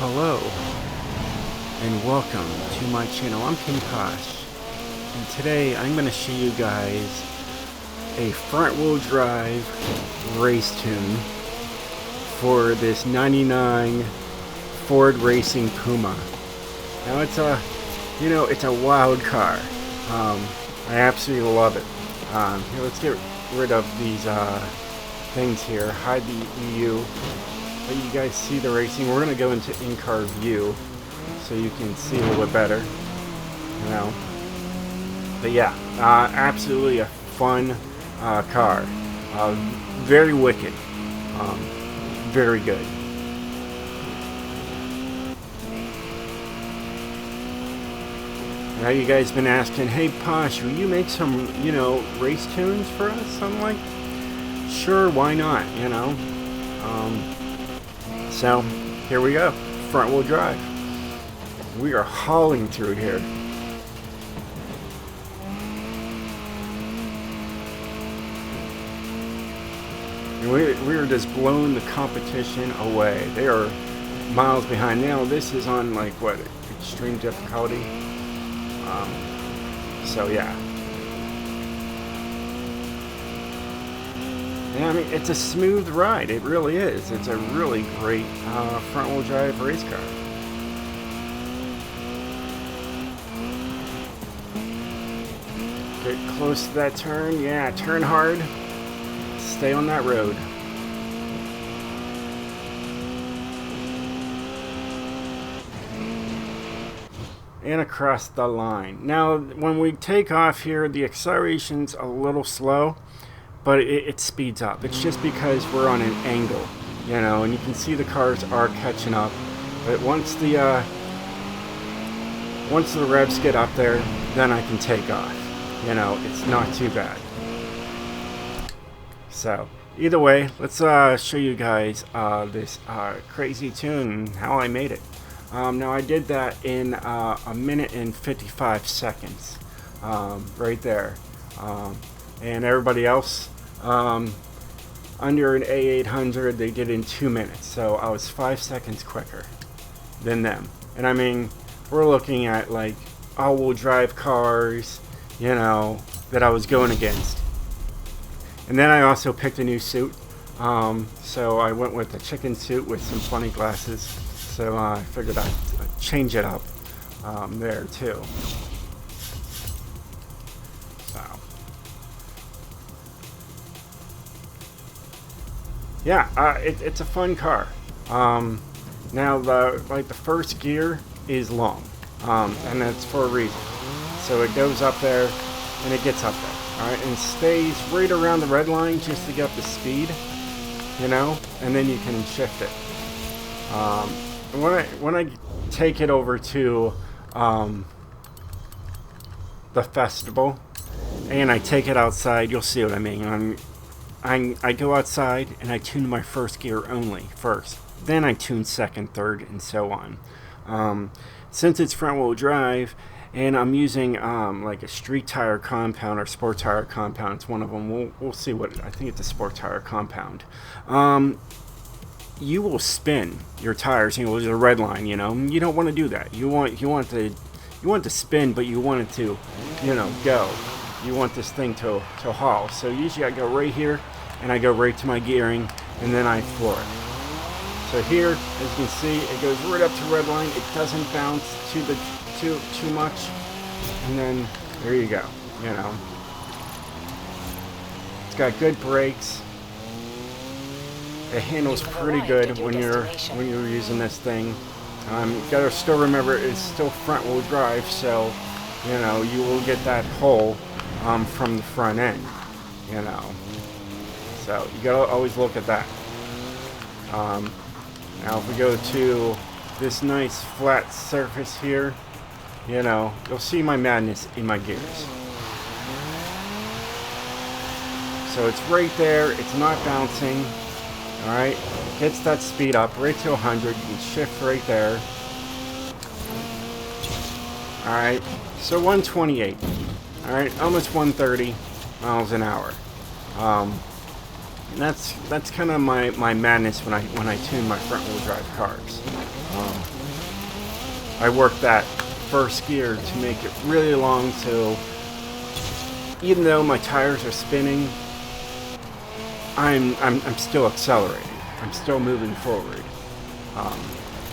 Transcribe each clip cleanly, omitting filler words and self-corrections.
Hello and welcome to my channel. I'm POSH, and today I'm going to show you guys a front-wheel drive race tune for this '99 Ford Racing Puma. Now it's a wild car. I absolutely love it. Here, let's get rid of these things here. Hide the EU. Let you guys see the racing. We're going to go into in-car view so you can see a little bit better, But yeah, absolutely a fun car. Very wicked. Very good. Now you guys been asking, hey Posh, will you make some, race tunes for us? I'm like, sure, why not, So, here we go. Front wheel drive. We are hauling through here. And we are just blowing the competition away. They are miles behind. Now, this is on, extreme difficulty. So, yeah. Yeah, I mean, it's a smooth ride. It really is. It's a really great front-wheel drive race car. Get close to that turn. Yeah, turn hard. Stay on that road. And across the line. Now, when we take off here, the acceleration's a little slow, but it speeds up. It's just because we're on an angle, and you can see the cars are catching up. But once the revs get up there, then I can take off. It's not too bad. So, either way, let's show you guys this crazy tune and how I made it. Now I did that in a minute and 55 seconds, right there. And everybody else, under an A800, they did in 2 minutes. So I was 5 seconds quicker than them. And I mean, we're looking at all-wheel drive cars, that I was going against. And then I also picked a new suit. So I went with a chicken suit with some funny glasses. So I figured I'd change it up there too. So yeah, it's a fun car. Now the first gear is long, and that's for a reason. So it goes up there and it gets up there, all right, and stays right around the red line just to get up the speed, and then you can shift it. When I take it over to the festival and I take it outside, you'll see what I mean. I go outside and I tune my first gear only first. Then I tune second, third, and so on. Since it's front wheel drive and I'm using a street tire compound or sport tire compound, it's one of them. We'll see what I think it's a sport tire compound. You will spin your tires. There's a red line. You don't want to do that. You want to spin, but you want it to, go. You want this thing to haul. So usually I go right here, and I go right to my gearing, and then I floor it. So here, as you can see, it goes right up to red line. It doesn't bounce too much, and then there you go. It's got good brakes. It handles pretty good when you're using this thing. You gotta still remember it's still front wheel drive, so you will get that pull from the front end. So you gotta always look at that. Now if we go to this nice flat surface here, you'll see my madness in my gears. So it's right there. It's not bouncing. Alright, gets that speed up right to 100. You can shift right there. Alright, so 128. Alright, almost 130 miles an hour. And that's kind of my madness when I tune my front wheel drive cars. I work that first gear to make it really long, so even though my tires are spinning, I'm still accelerating. I'm still moving forward.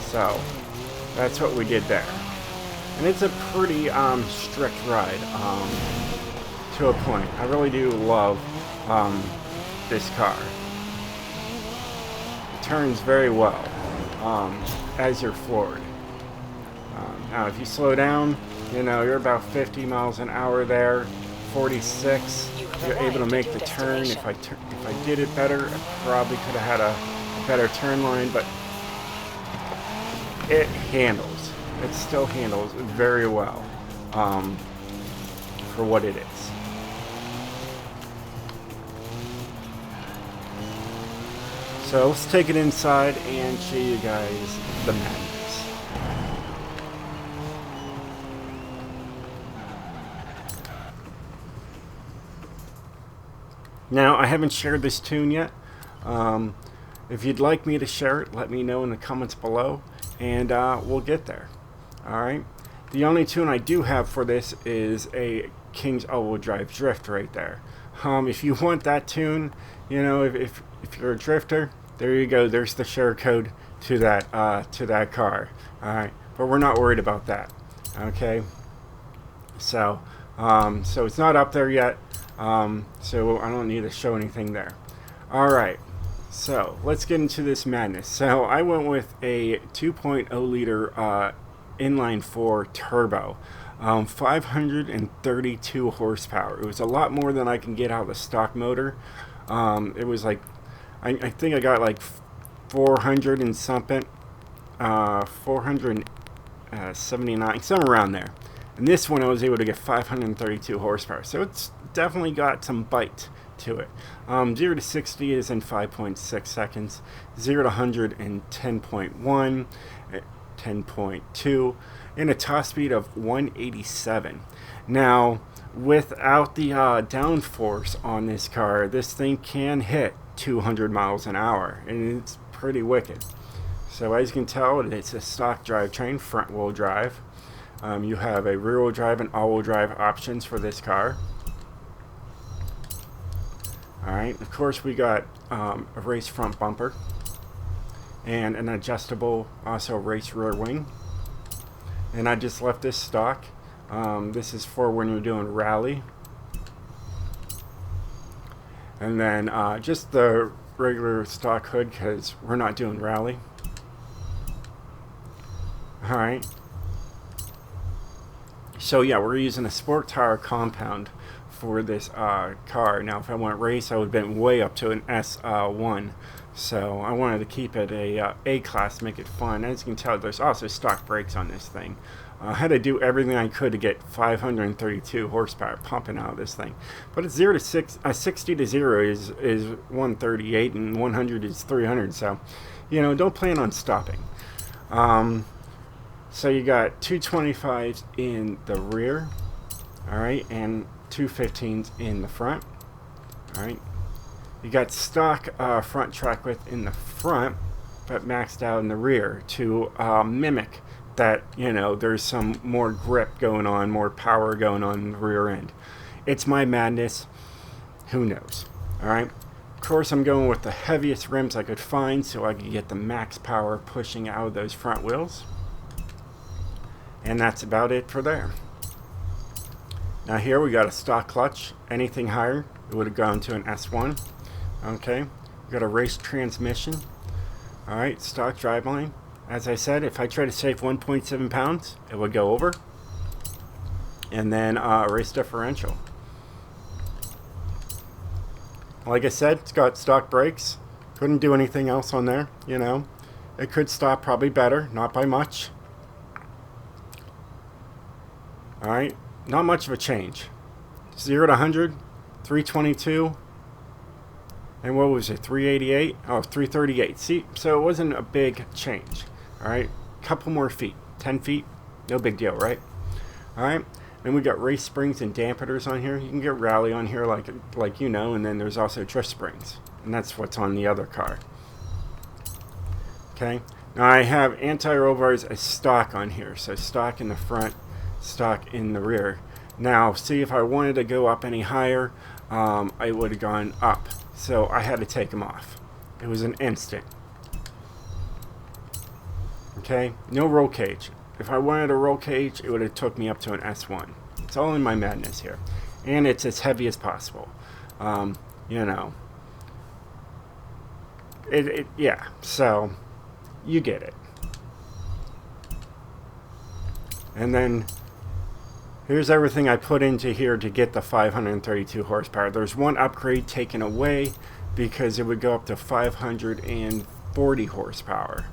So that's what we did there. And it's a pretty strict ride to a point. I really do love this car. It turns very well as you're floored. Now if you slow down, you know, you're about 50 miles an hour there, 46. You're able to make the turn. If I did it better, I probably could have had a better turn line, but it handles. It still handles very well for what it is. So let's take it inside and show you guys the madness. Now, I haven't shared this tune yet. If you'd like me to share it, let me know in the comments below, and we'll get there. Alright? The only tune I do have for this is a King's all-wheel drive drift right there. If you want that tune, you know, if you're a drifter, there you go. There's the share code to that car. Alright? But we're not worried about that. Okay? So it's not up there yet. So I don't need to show anything there. Alright, so let's get into this madness. So I went with a 2.0 liter inline 4 turbo, 532 horsepower. It was a lot more than I can get out of the stock motor. It was like, I think I got like 400 and something, 479, somewhere around there. And this one I was able to get 532 horsepower. So it's definitely got some bite to it. 0 to 60 is in 5.6 seconds. 0 to 100 in 10.1, 10.2, and a top speed of 187. Now, without the downforce on this car, this thing can hit 200 miles an hour, and it's pretty wicked. So as you can tell, it's a stock drivetrain, front wheel drive. You have a rear wheel drive and all wheel drive options for this car. Alright, of course we got a race front bumper and an adjustable also race rear wing. And I just left this stock. This is for when you're doing rally. And then just the regular stock hood because we're not doing rally. Alright. So yeah, we're using a sport tire compound for this car. Now if I went race, I would have been way up to an S1. So I wanted to keep it a A-class, make it fun. As you can tell, there's also stock brakes on this thing. I had to do everything I could to get 532 horsepower pumping out of this thing. But it's 0 to 60 to 0 is 138 and 100 is 300. So, you know, don't plan on stopping. So you got 225s in the rear, alright, and 215s in the front, alright. You got stock front track width in the front, but maxed out in the rear to mimic that, you know, there's some more grip going on, more power going on in the rear end. It's my madness. Who knows? Alright. Of course, I'm going with the heaviest rims I could find so I could get the max power pushing out of those front wheels. And that's about it for there. Now here we got a stock clutch. Anything higher, it would have gone to an S1. Okay, we got a race transmission. Alright, stock driveline. As I said, if I try to save 1.7 pounds, it would go over. And then race differential. Like I said, it's got stock brakes. Couldn't do anything else on there, you know. It could stop probably better, not by much. Alright, not much of a change. 0 to 100, 322, and what was it, 388? Oh, 338. See, so it wasn't a big change. Alright, couple more feet, 10 feet, no big deal, right? Alright, then we got race springs and dampeners on here. You can get rally on here like you know, and then there's also drift springs. And that's what's on the other car. Okay, Now I have anti-roll bars as stock on here, so stock in the front, stock in the rear. Now see, if I wanted to go up any higher, I would have gone up, so I had to take them off. It was an instant. Okay, no roll cage. If I wanted a roll cage, it would have took me up to an S1. It's all in my madness here, and it's as heavy as possible. You know, yeah. So you get it. And then here's everything I put into here to get the 532 horsepower. There's one upgrade taken away because it would go up to 540 horsepower.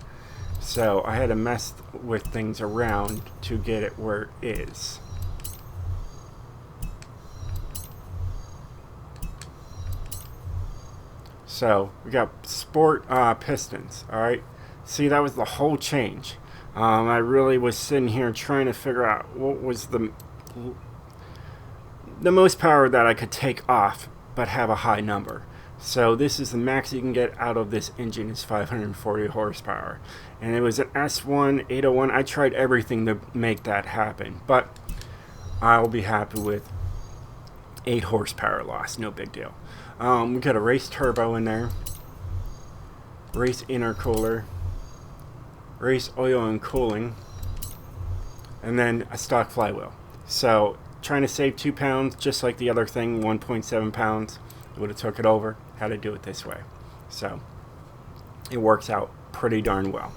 So I had to mess with things around to get it where it is. So we got sport pistons. All right. See, that was the whole change. I really was sitting here trying to figure out what was the most power that I could take off but have a high number. So this is the max you can get out of this engine, is 540 horsepower. And it was an S1 801. I tried everything to make that happen, but I'll be happy with 8 horsepower loss, no big deal. We got a race turbo in there, race intercooler, race oil and cooling, and then a stock flywheel. So trying to save 2 pounds, just like the other thing, 1.7 pounds, would have took it over. Had to do it this way. So it works out pretty darn well.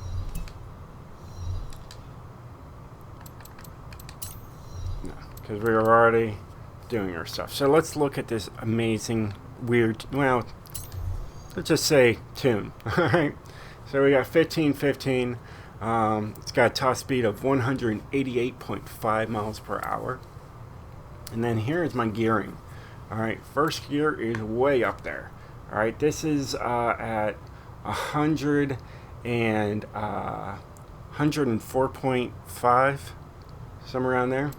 Because we were already doing our stuff. So let's look at this amazing, weird, well, let's just say tune. Alright, so we got 1515. It's got a top speed of 188.5 miles per hour. And then here is my gearing. Alright, first gear is way up there. Alright, this is at 100 and 104.5, somewhere around there.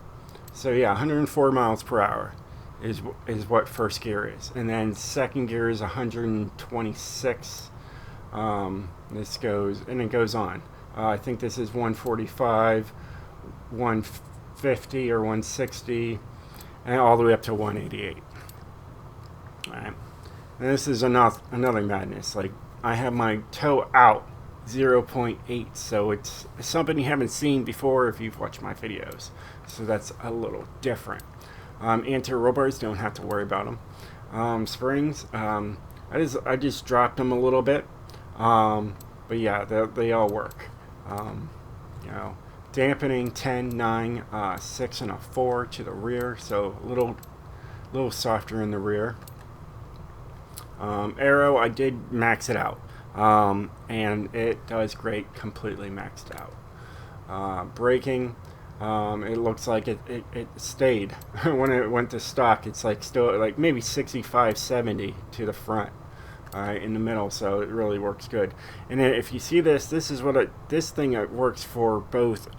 So yeah, 104 miles per hour is what first gear is. And then second gear is 126. This goes, and it goes on. I think this is 145, 150 or 160, and all the way up to 188. Alright. And this is another madness. Like, I have my toe out 0.8, so it's something you haven't seen before if you've watched my videos. So that's a little different. Anti-roll bars, don't have to worry about them. Springs, I just dropped them a little bit. But yeah, they all work. You know, dampening 10, 9, 6, and a 4 to the rear, so a little softer in the rear. Aero, I did max it out, and it does great, completely maxed out. Braking, it looks like it stayed when it went to stock. It's like still like maybe 65, 70 to the front. In the middle, so it really works good. And then if you see this is what this thing works for both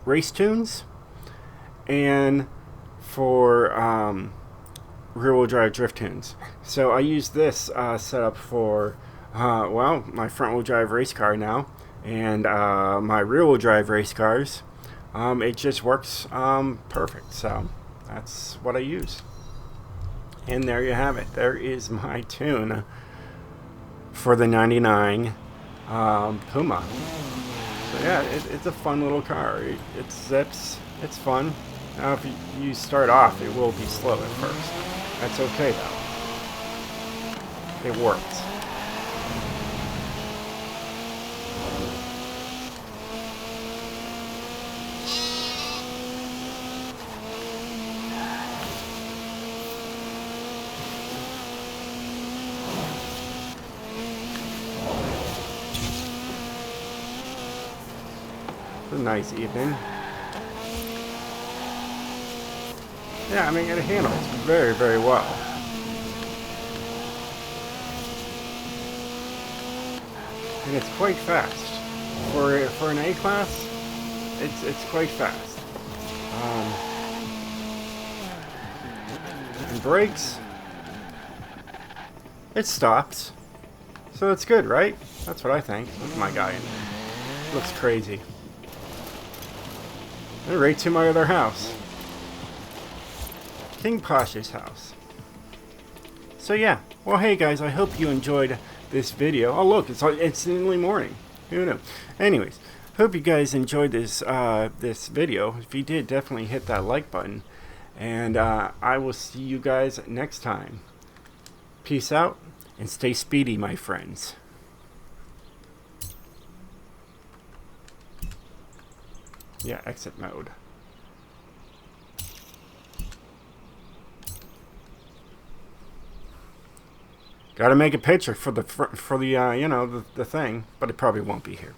race tunes and for rear-wheel drive drift tunes. So I use this setup for well, my front-wheel drive race car now, and my rear-wheel drive race cars. It just works perfect. So that's what I use. And there you have it. There is my tune for the 99 Puma. So yeah, it's a fun little car. It zips. It's fun. Now if you start off, it will be slow at first. That's okay though. It works. A nice evening. Yeah, I mean, it handles very, very well. And it's quite fast. For an A class, it's quite fast. And brakes, it stops. So it's good, right? That's what I think. Look at my guy in there. Looks crazy. And right to my other house. King Posh's house. So yeah. Well, hey guys, I hope you enjoyed this video. Oh look, it's nearly morning. Who knew? Anyways, hope you guys enjoyed this this video. If you did, definitely hit that like button. And I will see you guys next time. Peace out and stay speedy, my friends. Yeah, exit mode. Got to make a picture for the you know, the thing, but it probably won't be here.